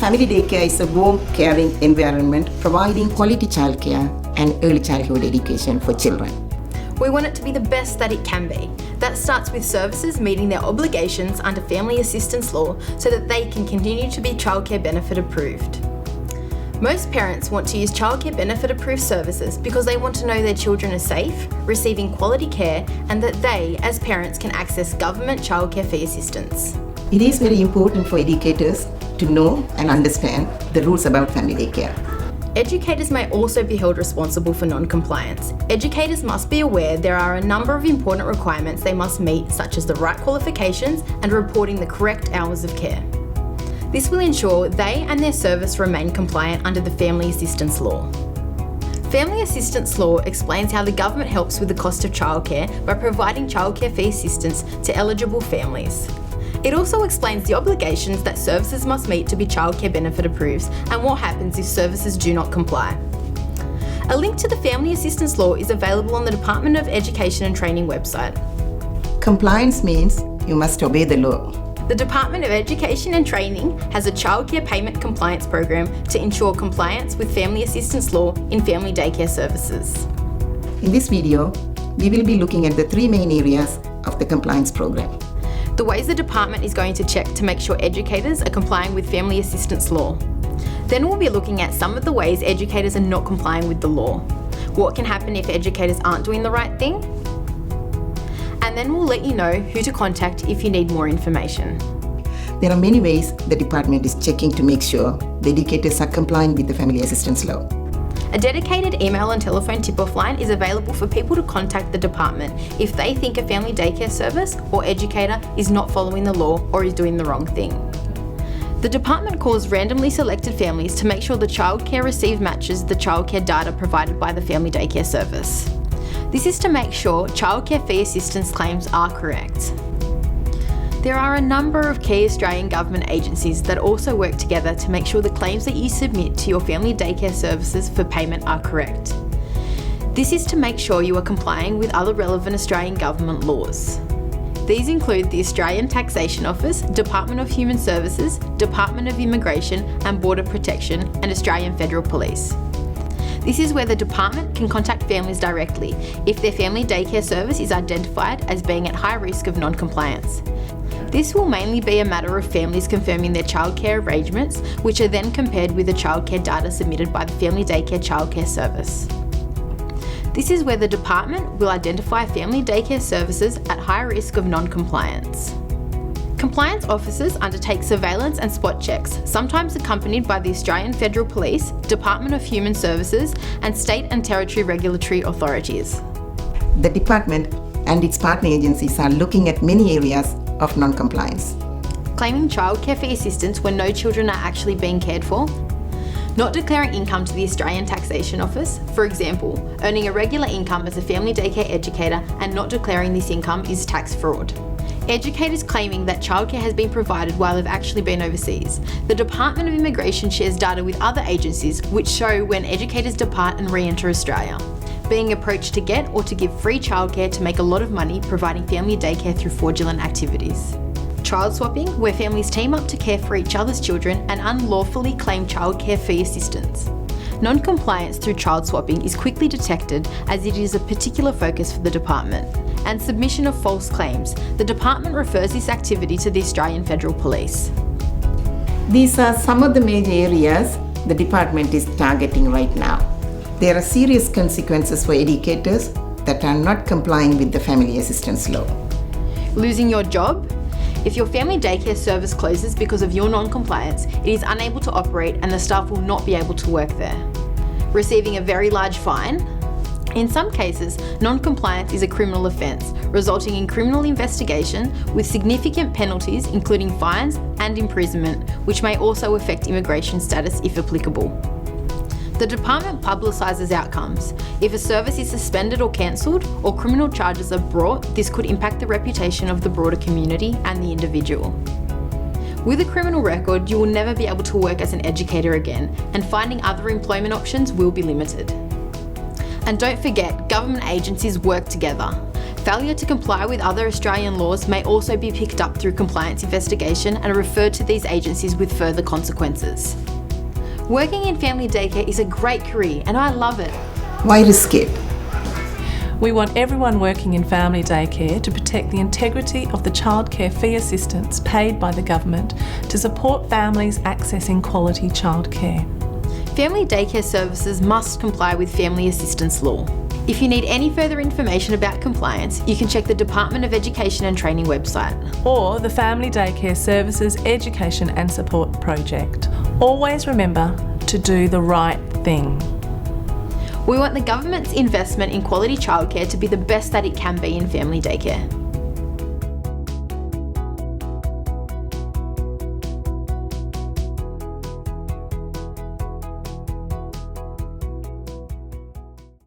family daycare is a warm, caring environment providing quality childcare and early childhood education for children. We want it to be the best that it can be. That starts with services meeting their obligations under family assistance law so that they can continue to be childcare benefit approved. Most parents want to use childcare benefit approved services because they want to know their children are safe, receiving quality care, and that they, as parents, can access government childcare fee assistance. It is very important for educators to know and understand the rules about family daycare. Educators may also be held responsible for non-compliance. Educators must be aware there are a number of important requirements they must meet, such as the right qualifications and reporting the correct hours of care. This will ensure they and their service remain compliant under the Family Assistance Law. Family Assistance Law explains how the government helps with the cost of childcare by providing childcare fee assistance to eligible families. It also explains the obligations that services must meet to be childcare benefit approved and what happens if services do not comply. A link to the Family Assistance Law is available on the Department of Education and Training website. Compliance means you must obey the law. The Department of Education and Training has a childcare payment compliance program to ensure compliance with Family Assistance Law in family daycare services. In this video, we will be looking at the three main areas of the compliance program. The ways the department is going to check to make sure educators are complying with Family Assistance Law. Then we'll be looking at some of the ways educators are not complying with the law. What can happen if educators aren't doing the right thing? And then we'll let you know who to contact if you need more information. There are many ways the department is checking to make sure the educators are complying with the Family Assistance Law. A dedicated email and telephone tip-off line is available for people to contact the department if they think a family daycare service or educator is not following the law or is doing the wrong thing. The department calls randomly selected families to make sure the childcare received matches the childcare data provided by the family daycare service. This is to make sure childcare fee assistance claims are correct. There are a number of key Australian government agencies that also work together to make sure the claims that you submit to your family daycare services for payment are correct. This is to make sure you are complying with other relevant Australian government laws. These include the Australian Taxation Office, Department of Human Services, Department of Immigration and Border Protection, and Australian Federal Police. This is where the department can contact families directly if their family daycare service is identified as being at high risk of non-compliance. This will mainly be a matter of families confirming their childcare arrangements, which are then compared with the childcare data submitted by the Family Daycare Childcare Service. This is where the department will identify family daycare services at high risk of non-compliance. Compliance officers undertake surveillance and spot checks, sometimes accompanied by the Australian Federal Police, Department of Human Services, and state and territory regulatory authorities. The department and its partner agencies are looking at many areas of non-compliance. Claiming childcare fee assistance when no children are actually being cared for. Not declaring income to the Australian Taxation Office. For example, earning a regular income as a family daycare educator and not declaring this income is tax fraud. Educators claiming that childcare has been provided while they've actually been overseas. The Department of Immigration shares data with other agencies which show when educators depart and re-enter Australia. Being approached to get or to give free childcare to make a lot of money providing family daycare through fraudulent activities. Child swapping, where families team up to care for each other's children and unlawfully claim childcare fee assistance. Non-compliance through child swapping is quickly detected as it is a particular focus for the department. And submission of false claims. The department refers this activity to the Australian Federal Police. These are some of the major areas the department is targeting right now. There are serious consequences for educators that are not complying with the Family Assistance Law. Losing your job? If your family daycare service closes because of your non-compliance, it is unable to operate and the staff will not be able to work there. Receiving a very large fine? In some cases, non-compliance is a criminal offence, resulting in criminal investigation with significant penalties including fines and imprisonment, which may also affect immigration status if applicable. The department publicises outcomes. If a service is suspended or cancelled or criminal charges are brought, this could impact the reputation of the broader community and the individual. With a criminal record, you will never be able to work as an educator again, and finding other employment options will be limited. And don't forget, government agencies work together. Failure to comply with other Australian laws may also be picked up through compliance investigation and referred to these agencies with further consequences. Working in family daycare is a great career and I love it. Why risk it? We want everyone working in family daycare to protect the integrity of the childcare fee assistance paid by the government to support families accessing quality childcare. Family daycare services must comply with family assistance law. If you need any further information about compliance, you can check the Department of Education and Training website. Or the Family Daycare Services Education and Support Project. Always remember to do the right thing. We want the government's investment in quality childcare to be the best that it can be in family daycare.